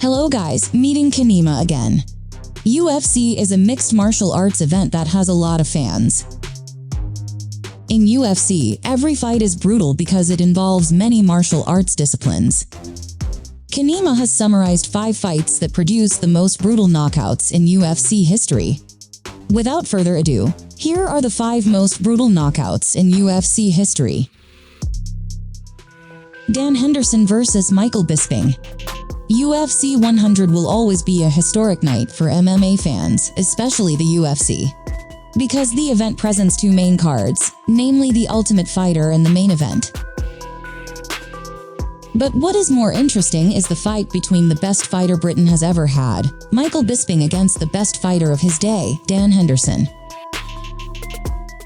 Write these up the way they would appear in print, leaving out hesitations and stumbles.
Hello guys, meeting Qinima again. UFC is a mixed martial arts event that has a lot of fans. In UFC, every fight is brutal because it involves many martial arts disciplines. Qinima has summarized 5 fights that produce the most brutal knockouts in UFC history. Without further ado, here are the 5 most brutal knockouts in UFC history. Dan Henderson vs. Michael Bisping. UFC 100 will always be a historic night for MMA fans, especially the UFC. Because the event presents 2 main cards, namely the Ultimate Fighter and the main event. But what is more interesting is the fight between the best fighter Britain has ever had, Michael Bisping against the best fighter of his day, Dan Henderson.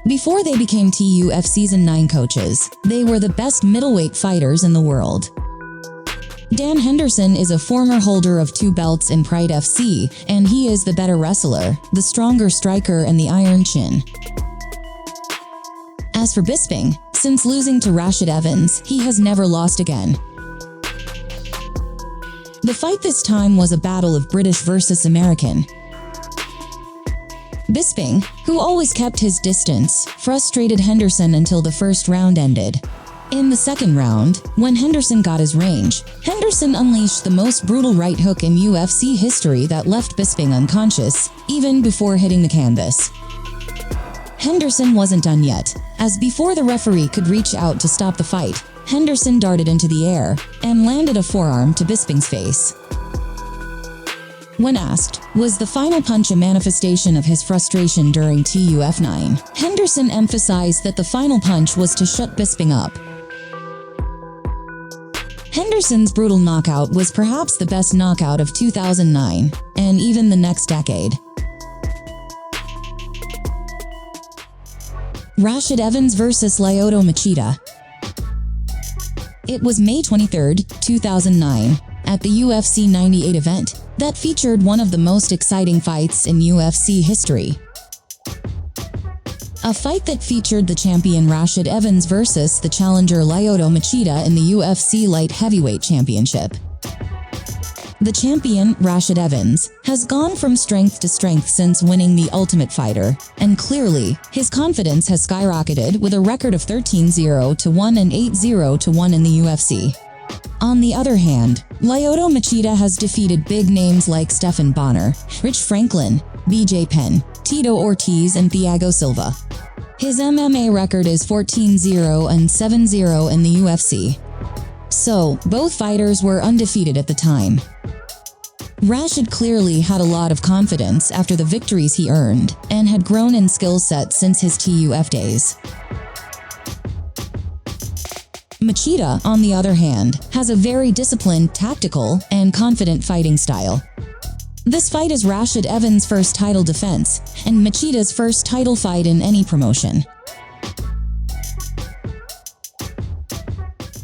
Before they became TUF Season 9 coaches, they were the best middleweight fighters in the world. Dan Henderson is a former holder of 2 belts in Pride FC, and he is the better wrestler, the stronger striker and the iron chin. As for Bisping, since losing to Rashid Evans, he has never lost again. The fight this time was a battle of British versus American. Bisping, who always kept his distance, frustrated Henderson until the first round ended. In the second round, when Henderson got his range, Henderson unleashed the most brutal right hook in UFC history that left Bisping unconscious, even before hitting the canvas. Henderson wasn't done yet, as before the referee could reach out to stop the fight, Henderson darted into the air and landed a forearm to Bisping's face. When asked, was the final punch a manifestation of his frustration during TUF 9, Henderson emphasized that the final punch was to shut Bisping up. Henderson's brutal knockout was perhaps the best knockout of 2009, and even the next decade. Rashid Evans vs. Lyoto Machida. It was May 23, 2009, at the UFC 98 event, that featured one of the most exciting fights in UFC history. A fight that featured the champion Rashid Evans versus the challenger Lyoto Machida in the UFC Light Heavyweight Championship. The champion, Rashid Evans, has gone from strength to strength since winning the Ultimate Fighter, and clearly, his confidence has skyrocketed with a record of 13-0-1 and 8-0-1 in the UFC. On the other hand, Lyoto Machida has defeated big names like Stephan Bonnar, Rich Franklin, BJ Penn, Tito Ortiz and Thiago Silva. His MMA record is 14-0 and 7-0 in the UFC. So, both fighters were undefeated at the time. Rashid clearly had a lot of confidence after the victories he earned, and had grown in skill set since his TUF days. Machida, on the other hand, has a very disciplined, tactical, and confident fighting style. This fight is Rashid Evans' first title defense, and Machida's first title fight in any promotion.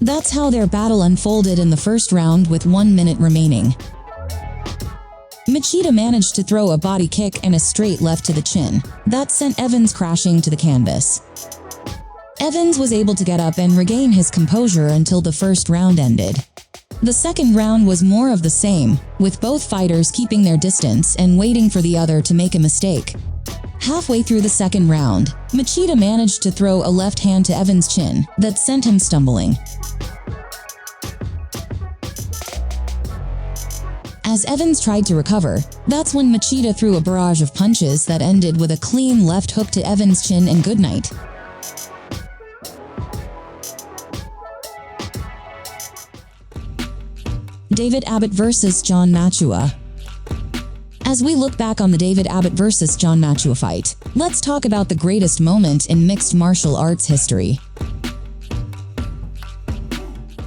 That's how their battle unfolded in the first round with 1 minute remaining. Machida managed to throw a body kick and a straight left to the chin that sent Evans crashing to the canvas. Evans was able to get up and regain his composure until the first round ended. The second round was more of the same, with both fighters keeping their distance and waiting for the other to make a mistake. Halfway through the second round, Machida managed to throw a left hand to Evans' chin that sent him stumbling. As Evans tried to recover, that's when Machida threw a barrage of punches that ended with a clean left hook to Evans' chin and goodnight. David Abbott vs. John Machua. As we look back on the David Abbott vs. John Machua fight, let's talk about the greatest moment in mixed martial arts history.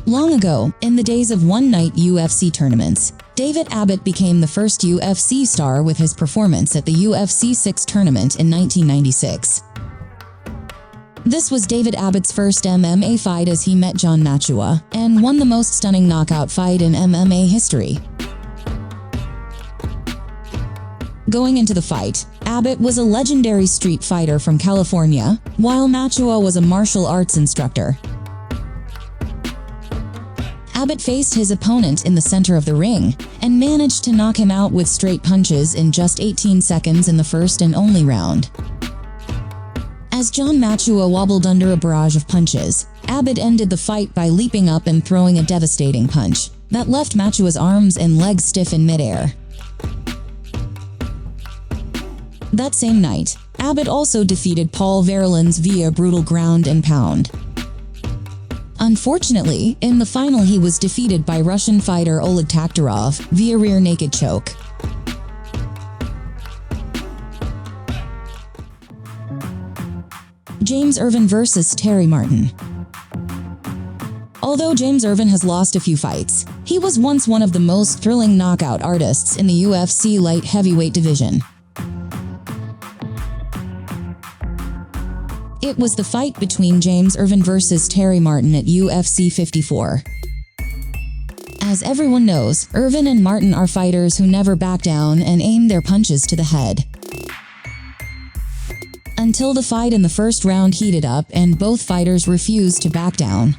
Long ago, in the days of one-night UFC tournaments, David Abbott became the first UFC star with his performance at the UFC 6 tournament in 1996. This was David Abbott's first MMA fight as he met John Machua and won the most stunning knockout fight in MMA history. Going into the fight, Abbott was a legendary street fighter from California, while Machua was a martial arts instructor. Abbott faced his opponent in the center of the ring and managed to knock him out with straight punches in just 18 seconds in the first and only round. As John Machua wobbled under a barrage of punches, Abbott ended the fight by leaping up and throwing a devastating punch that left Machua's arms and legs stiff in midair. That same night, Abbott also defeated Paul Verhoeven's via brutal ground and pound. Unfortunately, in the final he was defeated by Russian fighter Oleg Taktarov via rear naked choke. James Irvin vs. Terry Martin. Although James Irvin has lost a few fights, he was once one of the most thrilling knockout artists in the UFC light heavyweight division. It was the fight between James Irvin vs. Terry Martin at UFC 54. As everyone knows, Irvin and Martin are fighters who never back down and aim their punches to the head. Until the fight in the first round heated up and both fighters refused to back down.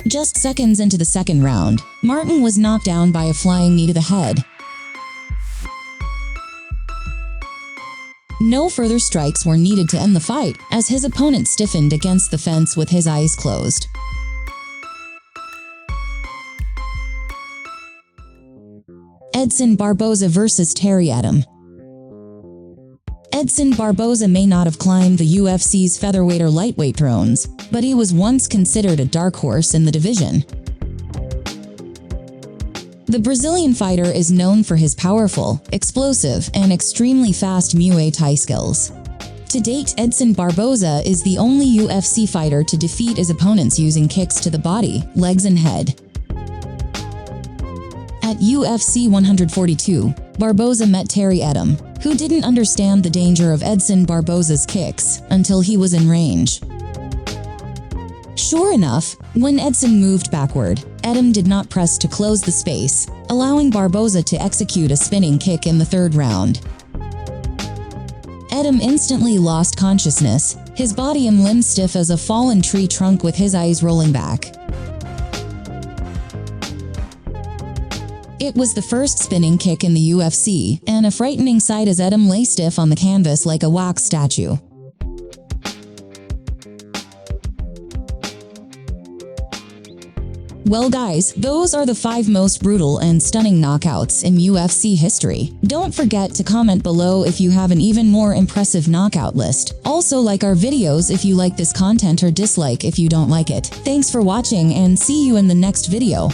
Just seconds into the second round, Martin was knocked down by a flying knee to the head. No further strikes were needed to end the fight, as his opponent stiffened against the fence with his eyes closed. Edson Barboza vs. Terry Adam. Edson Barboza may not have climbed the UFC's featherweight or lightweight thrones, but he was once considered a dark horse in the division. The Brazilian fighter is known for his powerful, explosive, and extremely fast Muay Thai skills. To date, Edson Barboza is the only UFC fighter to defeat his opponents using kicks to the body, legs, and head. At UFC 142, Barboza met Terry Adam, who didn't understand the danger of Edson Barboza's kicks until he was in range. Sure enough, when Edson moved backward, Adam did not press to close the space, allowing Barboza to execute a spinning kick in the third round. Adam instantly lost consciousness, his body and limbs stiff as a fallen tree trunk with his eyes rolling back. It was the first spinning kick in the UFC, and a frightening sight as Adam lay stiff on the canvas like a wax statue. Well guys, those are the 5 most brutal and stunning knockouts in UFC history. Don't forget to comment below if you have an even more impressive knockout list. Also like our videos if you like this content or dislike if you don't like it. Thanks for watching and see you in the next video.